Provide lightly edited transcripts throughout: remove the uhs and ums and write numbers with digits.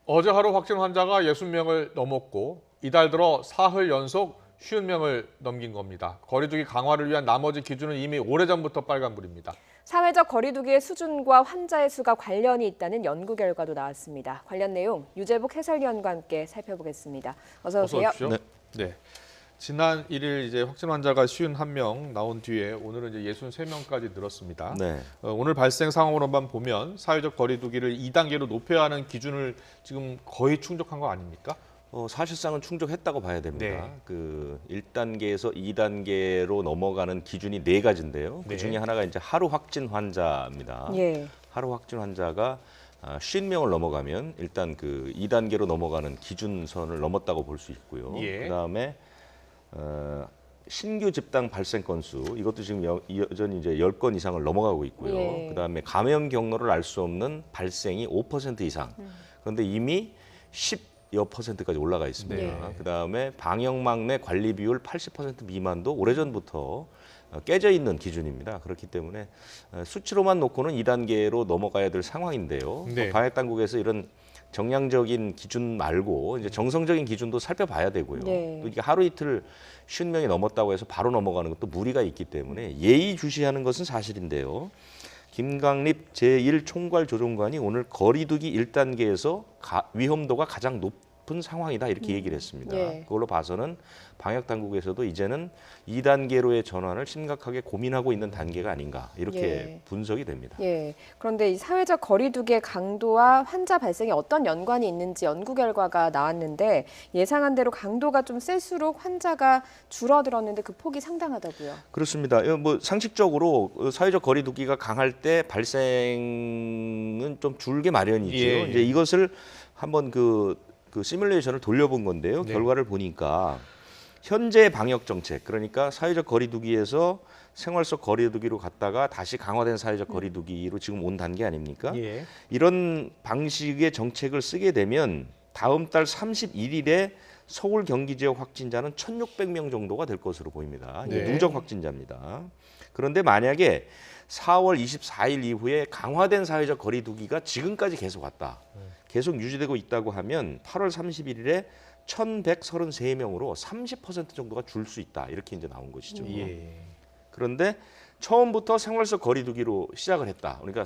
어제 하루 확진 환자가 60명을 넘었고 이달 들어 사흘 연속 50명을 넘긴 겁니다. 거리두기 강화를 위한 나머지 기준은 이미 오래전부터 빨간불입니다. 사회적 거리두기의 수준과 환자의 수가 관련이 있다는 연구 결과도 나왔습니다. 관련 내용 유재복 해설위원과 함께 살펴보겠습니다. 어서 오세요. 오십시오. 네. 지난 1일 이제 확진 환자가 51명 나온 뒤에 오늘은 이제 63명까지 늘었습니다. 네. 오늘 발생 상황으로만 보면 사회적 거리두기를 2단계로 높여야 하는 기준을 지금 거의 충족한 거 아닙니까? 사실상은 충족했다고 봐야 됩니다. 네. 그 1단계에서 2단계로 넘어가는 기준이 4가지인데요. 네. 그 중에 하나가 이제 하루 확진 환자입니다. 예. 하루 확진 환자가 50명을 넘어가면 일단 그 2단계로 넘어가는 기준선을 넘었다고 볼 수 있고요. 예. 그다음에 신규 집단 발생 건수 이것도 지금 여전히 이제 10건 이상을 넘어가고 있고요. 예. 그다음에 감염 경로를 알 수 없는 발생이 5% 이상. 그런데 이미 10여 %까지 올라가 있습니다. 네. 그다음에 방역망 내 관리 비율 80% 미만도 오래전부터 깨져 있는 기준입니다. 그렇기 때문에 수치로만 놓고는 2단계로 넘어가야 될 상황인데요. 네. 방역 당국에서 이런 정량적인 기준 말고 이제 정성적인 기준도 살펴봐야 되고요. 네. 또 이게 하루 이틀 50명이 넘었다고 해서 바로 넘어가는 것도 무리가 있기 때문에 예의주시하는 것은 사실인데요. 김강립 제1총괄조정관이 오늘 거리두기 1단계에서 위험도가 가장 높은 상황이다 이렇게 얘기를 했습니다. 예. 그걸로 봐서는 방역 당국에서도 이제는 2단계로의 전환을 심각하게 고민하고 있는 단계가 아닌가 이렇게 예. 분석이 됩니다. 예. 그런데 이 사회적 거리두기의 강도와 환자 발생에 어떤 연관이 있는지 연구 결과가 나왔는데 예상한 대로 강도가 좀 셀수록 환자가 줄어들었는데 그 폭이 상당하다고요. 그렇습니다. 뭐 상식적으로 사회적 거리두기가 강할 때 발생은 좀 줄게 마련이죠. 예, 예. 이제 이것을 한번 그 시뮬레이션을 돌려본 건데요. 네. 결과를 보니까 현재 방역 정책, 그러니까 사회적 거리두기에서 생활 속 거리두기로 갔다가 다시 강화된 사회적 거리두기로 지금 온 단계 아닙니까? 예. 이런 방식의 정책을 쓰게 되면 다음 달 31일에 서울 경기 지역 확진자는 1,600명 정도가 될 것으로 보입니다. 이게 네. 누적 확진자입니다. 그런데 만약에 4월 24일 이후에 강화된 사회적 거리두기가 지금까지 계속 왔다. 계속 유지되고 있다고 하면 8월 31일에 1,133명으로 30% 정도가 줄 수 있다. 이렇게 이제 나온 것이죠. 예. 그런데 처음부터 생활 속 거리두기로 시작을 했다. 그러니까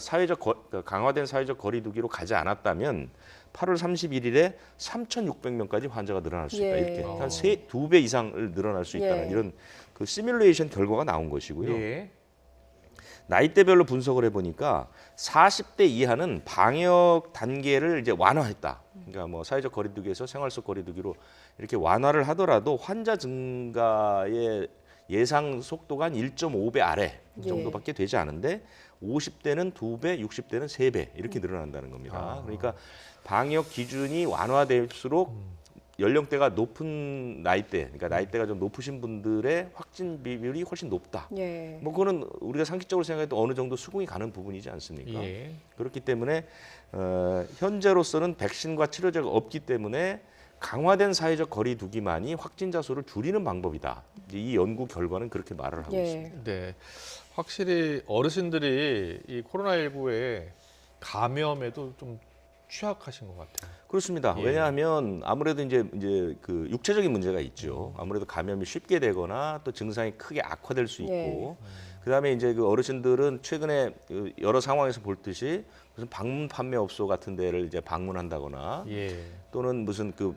강화된 사회적 거리두기로 가지 않았다면 8월 31일에 3,600명까지 환자가 늘어날 수 있다. 예. 이렇게 한 2배 이상을 늘어날 수 있다는 예. 이런 그 시뮬레이션 결과가 나온 것이고요. 예. 나이대별로 분석을 해보니까 40대 이하는 방역 단계를 이제 완화했다. 그러니까 뭐 사회적 거리두기에서 생활 속 거리두기로 이렇게 완화를 하더라도 환자 증가의 예상 속도가 한 1.5배 아래 정도밖에 되지 않은데 50대는 2배, 60대는 3배 이렇게 늘어난다는 겁니다. 그러니까 방역 기준이 완화될수록 연령대가 높은 나이대, 그러니까 나이대가 좀 높으신 분들의 확진 비율이 훨씬 높다. 예. 뭐 그거는 우리가 상식적으로 생각해도 어느 정도 수긍이 가는 부분이지 않습니까? 예. 그렇기 때문에 현재로서는 백신과 치료제가 없기 때문에 강화된 사회적 거리두기만이 확진자 수를 줄이는 방법이다. 이제 이 연구 결과는 그렇게 말을 하고 예. 있습니다. 네. 확실히 어르신들이 이 코로나19에 감염에도 좀 취약하신 것 같아요. 그렇습니다. 예. 왜냐하면 아무래도 이제 그 육체적인 문제가 있죠. 아무래도 감염이 쉽게 되거나 또 증상이 크게 악화될 수 있고, 예. 그다음에 이제 그 어르신들은 최근에 그 여러 상황에서 볼 듯이 무슨 방문 판매업소 같은 데를 이제 방문한다거나 예. 또는 무슨 그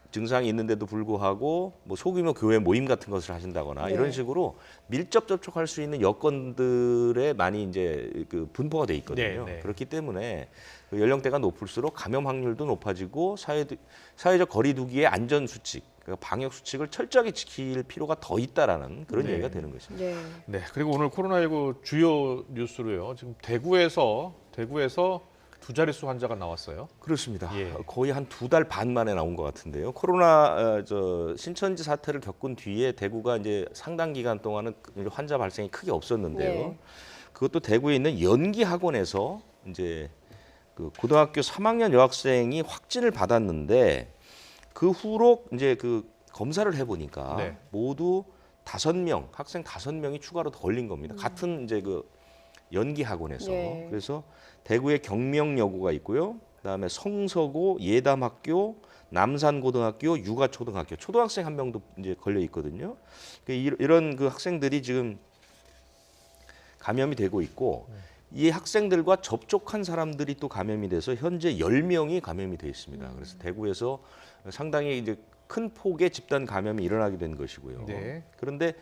증상이 있는데도 불구하고 뭐 소규모 교회 모임 같은 것을 하신다거나 네. 이런 식으로 밀접 접촉할 수 있는 여건들에 많이 이제 그 분포가 돼 있거든요. 네, 네. 그렇기 때문에 그 연령대가 높을수록 감염 확률도 높아지고 사회적 거리두기의 안전 수칙, 그러니까 방역 수칙을 철저하게 지킬 필요가 더 있다라는 그런 네. 얘기가 되는 것입니다. 예. 네. 그리고 오늘 코로나19 주요 뉴스로요. 지금 대구에서 두 자릿수 환자가 나왔어요. 그렇습니다. 예. 거의 한 2달 반 만에 나온 것 같은데요. 코로나 신천지 사태를 겪은 뒤에 대구가 이제 상당 기간 동안은 환자 발생이 크게 없었는데요. 네. 그것도 대구에 있는 연기 학원에서 이제 그 고등학교 3학년 여학생이 확진을 받았는데 그 후로 이제 그 검사를 해보니까 네. 모두 5명, 학생 5명이 추가로 더 걸린 겁니다. 같은 이제 그 연기 학원에서. 예. 그래서 대구에 경명여고가 있고요. 그다음에 성서고, 예담학교, 남산고등학교, 육아초등학교, 초등학생 한 명도 이제 걸려 있거든요. 이런 그 학생들이 지금 감염이 되고 있고 이 학생들과 접촉한 사람들이 또 감염이 돼서 현재 10명이 감염이 돼 있습니다. 그래서 대구에서 상당히 이제 큰 폭의 집단 감염이 일어나게 된 것이고요. 네. 그런데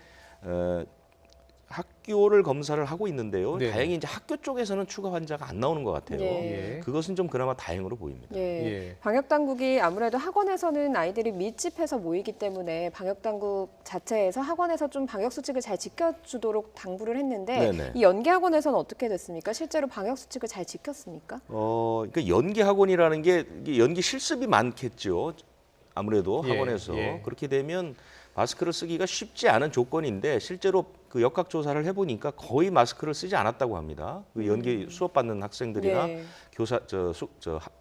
학교를 검사를 하고 있는데요. 네. 다행히 이제 학교 쪽에서는 추가 환자가 안 나오는 것 같아요. 예. 예. 그것은 좀 그나마 다행으로 보입니다. 예. 예. 방역 당국이 아무래도 학원에서는 아이들이 밀집해서 모이기 때문에 방역 당국 자체에서 학원에서 좀 방역 수칙을 잘 지켜주도록 당부를 했는데 네네. 이 연계 학원에서는 어떻게 됐습니까? 실제로 방역 수칙을 잘 지켰습니까? 그러니까 연기 학원이라는 게 이게 연기 실습이 많겠죠. 아무래도 예, 학원에서 예. 그렇게 되면 마스크를 쓰기가 쉽지 않은 조건인데 실제로 그 역학 조사를 해보니까 거의 마스크를 쓰지 않았다고 합니다. 그 연기 수업 받는 학생들이나 네.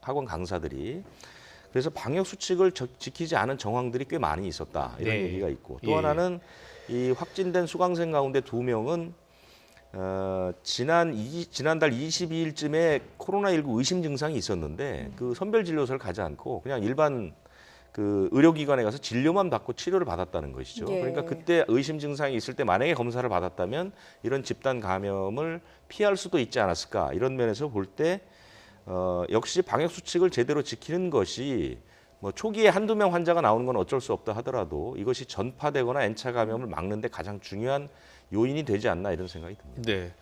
학원 강사들이. 그래서 방역 수칙을 지키지 않은 정황들이 꽤 많이 있었다 이런 네. 얘기가 있고 또 예. 하나는 이 확진된 수강생 가운데 2명은 지난달 22일쯤에 코로나19 의심 증상이 있었는데 그 선별 진료소를 가지 않고 그냥 일반 그 의료기관에 가서 진료만 받고 치료를 받았다는 것이죠. 예. 그러니까 그때 의심 증상이 있을 때 만약에 검사를 받았다면 이런 집단 감염을 피할 수도 있지 않았을까 이런 면에서 볼 때 역시 방역 수칙을 제대로 지키는 것이 뭐 초기에 한두 명 환자가 나오는 건 어쩔 수 없다 하더라도 이것이 전파되거나 N차 감염을 막는 데 가장 중요한 요인이 되지 않나 이런 생각이 듭니다. 네.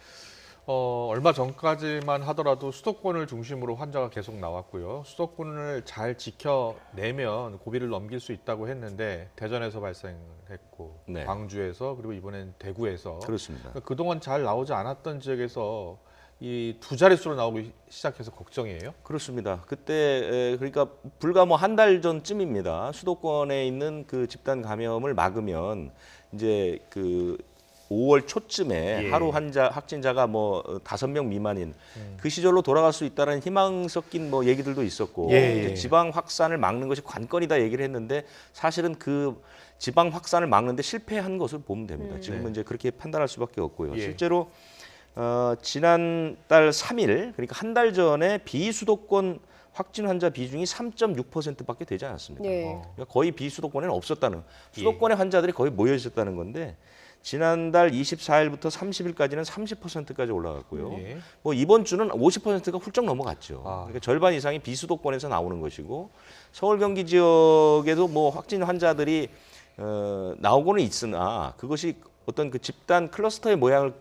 얼마 전까지만 하더라도 수도권을 중심으로 환자가 계속 나왔고요. 수도권을 잘 지켜내면 고비를 넘길 수 있다고 했는데 대전에서 발생했고 네. 광주에서 그리고 이번엔 대구에서 그렇습니다. 그러니까 그동안 잘 나오지 않았던 지역에서 이 두 자릿수로 나오기 시작해서 걱정이에요. 그렇습니다. 그때 그러니까 불과 뭐 한 달 전쯤입니다. 수도권에 있는 그 집단 감염을 막으면 이제 그 5월 초쯤에 예. 하루 확진자가 뭐 5명 미만인 그 시절로 돌아갈 수 있다는 희망 섞인 뭐 얘기들도 있었고 예. 이제 지방 확산을 막는 것이 관건이다 얘기를 했는데 사실은 그 지방 확산을 막는데 실패한 것을 보면 됩니다. 지금은 네. 이제 그렇게 판단할 수밖에 없고요. 예. 실제로 지난달 3일 그러니까 한 달 전에 비수도권 확진 환자 비중이 3.6%밖에 되지 않았습니다. 네. 그러니까 거의 비수도권에는 없었다는 수도권의 환자들이 거의 모여 있었다는 건데 지난달 24일부터 30일까지는 30%까지 올라갔고요. 예. 뭐 이번 주는 50%가 훌쩍 넘어갔죠. 아. 그러니까 절반 이상이 비수도권에서 나오는 것이고 서울 경기 지역에도 뭐 확진 환자들이 나오고는 있으나 그것이 어떤 그 집단 클러스터의 모양을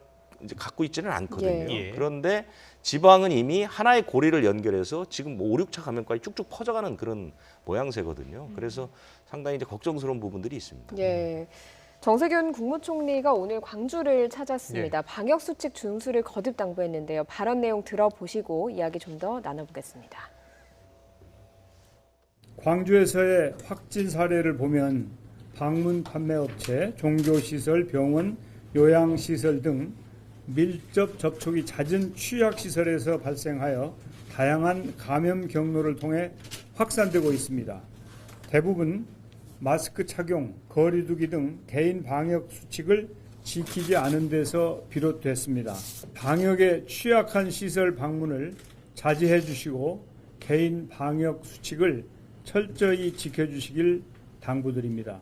이제 갖고 있지는 않거든요. 예. 그런데 지방은 이미 하나의 고리를 연결해서 지금 뭐 5, 6차 감염까지 쭉쭉 퍼져가는 그런 모양새거든요. 그래서 상당히 이제 걱정스러운 부분들이 있습니다. 예. 정세균 국무총리가 오늘 광주를 찾았습니다. 방역 수칙 준수를 거듭 당부했는데요. 발언 내용 들어보시고 이야기 좀 더 나눠보겠습니다. 광주에서의 확진 사례를 보면 방문 판매업체, 종교시설, 병원, 요양시설 등 밀접 접촉이 잦은 취약시설에서 발생하여 다양한 감염 경로를 통해 확산되고 있습니다. 대부분 마스크 착용, 거리 두기 등 개인 방역 수칙을 지키지 않은 데서 비롯됐습니다. 방역에 취약한 시설 방문을 자제해 주시고 개인 방역 수칙을 철저히 지켜주시길 당부드립니다.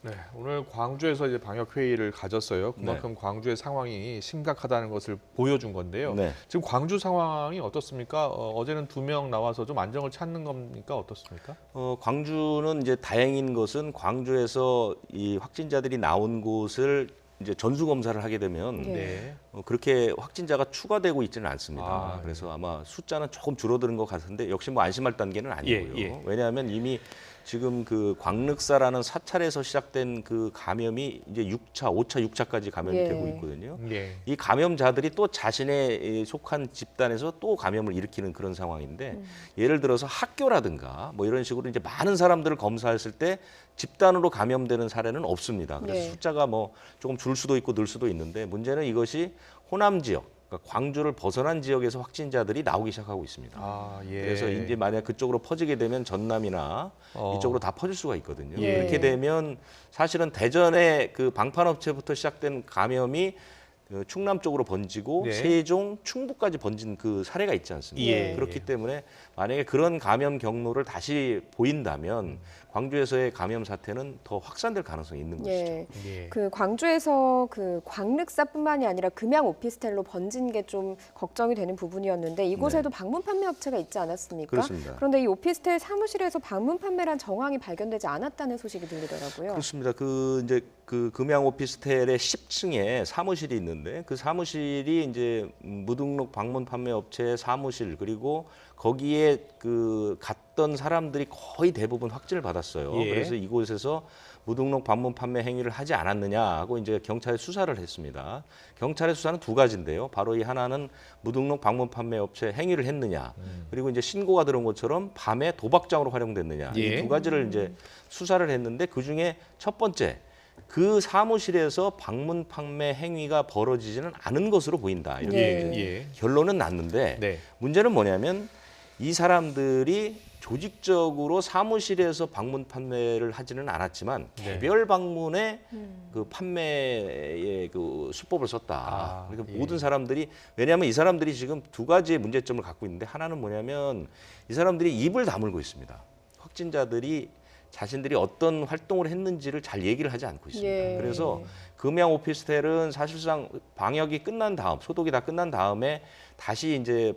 네, 오늘 광주에서 이제 방역 회의를 가졌어요. 그만큼 광주의 상황이 심각하다는 것을 보여준 건데요. 네. 지금 광주 상황이 어떻습니까? 어제는 2명 나와서 좀 안정을 찾는 겁니까? 어떻습니까? 광주는 이제 다행인 것은 광주에서 이 확진자들이 나온 곳을 이제 전수 검사를 하게 되면 네. 그렇게 확진자가 추가되고 있지는 않습니다. 아, 그래서 아마 숫자는 조금 줄어드는 것 같은데 역시 뭐 안심할 단계는 아니고요. 예, 예. 왜냐하면 이미 지금 그 광륵사라는 사찰에서 시작된 그 감염이 이제 6차, 5차, 6차까지 감염이 예. 되고 있거든요. 예. 이 감염자들이 또 자신의 속한 집단에서 또 감염을 일으키는 그런 상황인데 예를 들어서 학교라든가 뭐 이런 식으로 이제 많은 사람들을 검사했을 때 집단으로 감염되는 사례는 없습니다. 그래서 네. 숫자가 뭐 조금 줄 수도 있고 늘 수도 있는데 문제는 이것이 호남 지역, 그러니까 광주를 벗어난 지역에서 확진자들이 나오기 시작하고 있습니다. 아, 예. 그래서 이제 만약 그쪽으로 퍼지게 되면 전남이나 어. 이쪽으로 다 퍼질 수가 있거든요. 예. 그렇게 되면 사실은 대전의 그 방판업체부터 시작된 감염이 충남 쪽으로 번지고 네. 세종, 충북까지 번진 그 사례가 있지 않습니까? 예. 그렇기 때문에 만약에 그런 감염 경로를 다시 보인다면 광주에서의 감염 사태는 더 확산될 가능성이 있는 것이죠. 예. 예. 그 광주에서 그 광륵사뿐만이 아니라 금양 오피스텔로 번진 게 좀 걱정이 되는 부분이었는데 이곳에도 방문 판매 업체가 있지 않았습니까? 그렇습니다. 그런데 이 오피스텔 사무실에서 방문 판매란 정황이 발견되지 않았다는 소식이 들리더라고요. 그렇습니다. 그 이제 그 금양 오피스텔의 10층에 사무실이 있는데 그 사무실이 이제 무등록 방문 판매 업체 사무실 그리고 거기에 그 갔던 사람들이 거의 대부분 확진을 받았어요. 예. 그래서 이곳에서 무등록 방문 판매 행위를 하지 않았느냐 하고 이제 경찰에 수사를 했습니다. 경찰의 수사는 두 가지인데요. 바로 이 하나는 무등록 방문 판매 업체 행위를 했느냐, 그리고 이제 신고가 들어온 것처럼 밤에 도박장으로 활용됐느냐 예. 이 두 가지를 이제 수사를 했는데 그 중에 첫 번째 그 사무실에서 방문 판매 행위가 벌어지지는 않은 것으로 보인다. 이렇게 예. 이제 예. 결론은 났는데 네. 문제는 뭐냐면 이 사람들이 조직적으로 사무실에서 방문 판매를 하지는 않았지만 네. 개별 방문에 그 판매의 그 수법을 썼다. 아, 그러니까 예. 모든 사람들이 왜냐하면 이 사람들이 지금 두 가지의 문제점을 갖고 있는데 하나는 뭐냐면 이 사람들이 입을 다물고 있습니다. 확진자들이 자신들이 어떤 활동을 했는지를 잘 얘기를 하지 않고 있습니다. 예. 그래서 금양 오피스텔은 사실상 방역이 끝난 다음, 소독이 다 끝난 다음에 다시 이제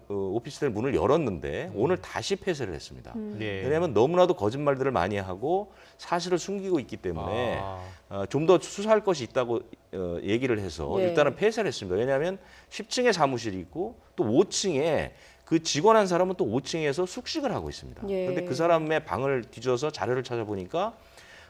오피스텔 문을 열었는데 오늘 다시 폐쇄를 했습니다. 예. 왜냐하면 너무나도 거짓말들을 많이 하고 사실을 숨기고 있기 때문에 좀 더 수사할 것이 있다고 얘기를 해서 예. 일단은 폐쇄를 했습니다. 왜냐하면 10층에 사무실이 있고 또 5층에 그 직원 한 사람은 또 5층에서 숙식을 하고 있습니다. 예. 그런데 그 사람의 방을 뒤져서 자료를 찾아보니까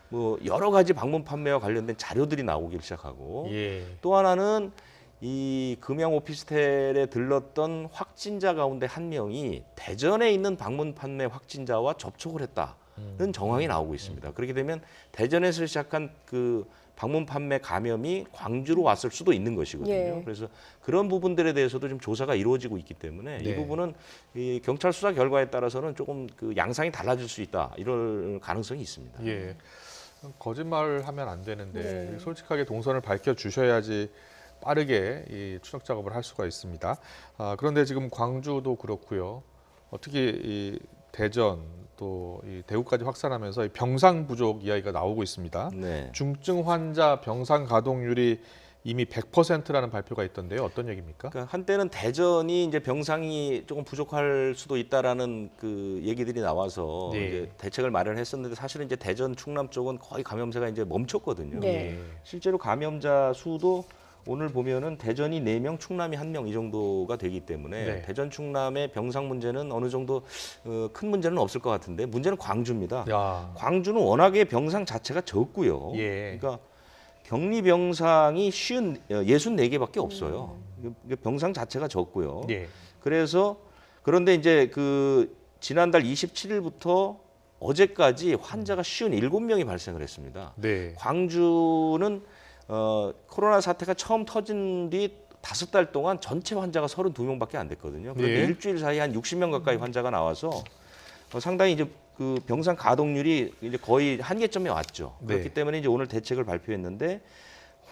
뭐 여러 가지 방문 판매와 관련된 자료들이 나오기 시작하고 예. 또 하나는 이 금양 오피스텔에 들렀던 확진자 가운데 한 명이 대전에 있는 방문 판매 확진자와 접촉을 했다는 정황이 나오고 있습니다. 그렇게 되면 대전에서 시작한 그 방문 판매 감염이 광주로 왔을 수도 있는 것이거든요. 예. 그래서 그런 부분들에 대해서도 좀 조사가 이루어지고 있기 때문에 네. 이 부분은 이 경찰 수사 결과에 따라서는 조금 그 양상이 달라질 수 있다 이럴 가능성이 있습니다. 예. 거짓말을 하면 안 되는데 네. 솔직하게 동선을 밝혀 주셔야지 빠르게 이 추적 작업을 할 수가 있습니다. 그런데 지금 광주도 그렇고요. 특히 이 대전 또 이 대구까지 확산하면서 이 병상 부족 이야기가 나오고 있습니다. 네. 중증 환자 병상 가동률이 이미 100%라는 발표가 있던데요. 어떤 얘기입니까? 그러니까 한때는 대전이 이제 병상이 조금 부족할 수도 있다라는 그 얘기들이 나와서 네. 이제 대책을 마련했었는데 사실은 이제 대전 충남 쪽은 거의 감염세가 이제 멈췄거든요. 네. 실제로 감염자 수도 오늘 보면은 대전이 4명, 충남이 1명 이 정도가 되기 때문에 네. 대전 충남의 병상 문제는 어느 정도 큰 문제는 없을 것 같은데 문제는 광주입니다. 야. 광주는 워낙에 병상 자체가 적고요. 예. 그러니까 격리 병상이 64개밖에 없어요. 병상 자체가 적고요. 예. 그래서 그런데 이제 그 지난달 27일부터 어제까지 환자가 57명이 발생을 했습니다. 네. 광주는 코로나 사태가 처음 터진 뒤 5달 동안 전체 환자가 32명밖에 안 됐거든요. 그런데 예. 일주일 사이에 한 60명 가까이 환자가 나와서 상당히 이제 그 병상 가동률이 이제 거의 한계점에 왔죠. 네. 그렇기 때문에 이제 오늘 대책을 발표했는데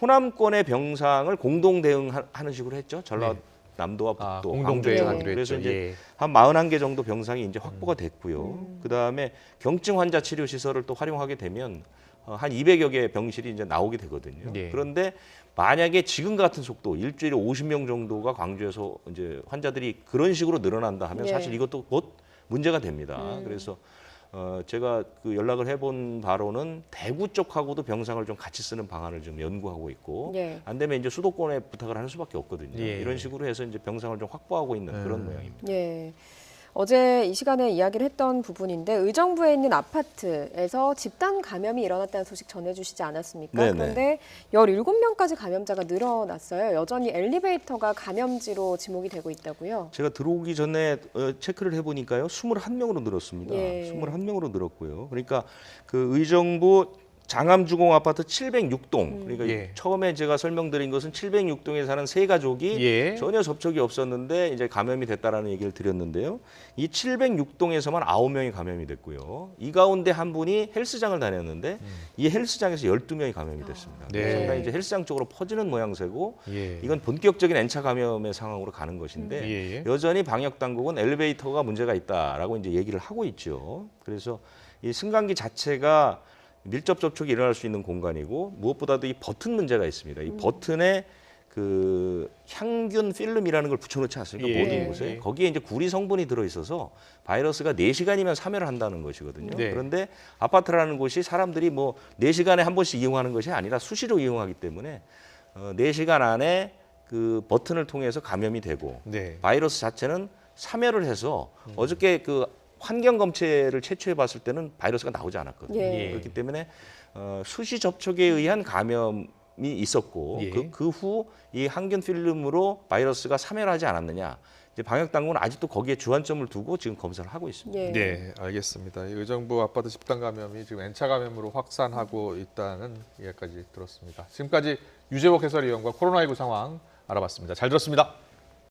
호남권의 병상을 공동 대응하는 식으로 했죠. 전라남도와 북도, 공동 광주 대응하기로 쪽으로. 그래서 했죠. 이제 예. 한 41개 정도 병상이 이제 확보가 됐고요. 그다음에 경증 환자 치료 시설을 또 활용하게 되면 한 200여 개 병실이 이제 나오게 되거든요. 예. 그런데 만약에 지금 같은 속도 일주일에 50명 정도가 광주에서 이제 환자들이 그런 식으로 늘어난다 하면 예. 사실 이것도 곧 문제가 됩니다. 그래서 제가 그 연락을 해본 바로는 대구 쪽하고도 병상을 좀 같이 쓰는 방안을 좀 연구하고 있고 예. 안 되면 이제 수도권에 부탁을 하는 수밖에 없거든요. 예. 이런 식으로 해서 이제 병상을 좀 확보하고 있는 그런 모양입니다. 예. 어제 이 시간에 이야기를 했던 부분인데 의정부에 있는 아파트에서 집단 감염이 일어났다는 소식 전해주시지 않았습니까? 네네. 그런데 17명까지 감염자가 늘어났어요. 여전히 엘리베이터가 감염지로 지목이 되고 있다고요? 제가 들어오기 전에 체크를 해보니까요, 21명으로 늘었습니다. 예. 21명으로 늘었고요. 그러니까 그 의정부 장암주공 아파트 706동. 그러니까 예. 처음에 제가 설명드린 것은 706동에 사는 세 가족이 예. 전혀 접촉이 없었는데 이제 감염이 됐다라는 얘기를 드렸는데요. 이 706동에서만 9명이 감염이 됐고요. 이 가운데 한 분이 헬스장을 다녔는데 이 헬스장에서 12명이 감염이 됐습니다. 네. 상당히 이제 헬스장 쪽으로 퍼지는 모양새고 예. 이건 본격적인 N차 감염의 상황으로 가는 것인데 예, 예. 여전히 방역 당국은 엘리베이터가 문제가 있다라고 이제 얘기를 하고 있죠. 그래서 이 승강기 자체가 밀접 접촉이 일어날 수 있는 공간이고 무엇보다도 이 버튼 문제가 있습니다. 이 버튼에 그 향균 필름이라는 걸 붙여놓지 않습니까? 예. 모든 곳에. 거기에 이제 구리 성분이 들어있어서 바이러스가 4시간이면 사멸을 한다는 것이거든요. 네. 그런데 아파트라는 곳이 사람들이 뭐 4시간에 한 번씩 이용하는 것이 아니라 수시로 이용하기 때문에 4시간 안에 그 버튼을 통해서 감염이 되고 네. 바이러스 자체는 사멸을 해서 어저께 그 환경 검체를 채취해 봤을 때는 바이러스가 나오지 않았거든요. 예. 그렇기 때문에 수시 접촉에 의한 감염이 있었고 예. 그 후 이 항균 필름으로 바이러스가 사멸하지 않았느냐. 이제 방역 당국은 아직도 거기에 주안점을 두고 지금 검사를 하고 있습니다. 예. 네, 알겠습니다. 이 의정부 아파트 집단 감염이 지금 N차 감염으로 확산하고 있다는 이야기까지 들었습니다. 지금까지 유재복 해설위원과 코로나19 상황 알아봤습니다. 잘 들었습니다.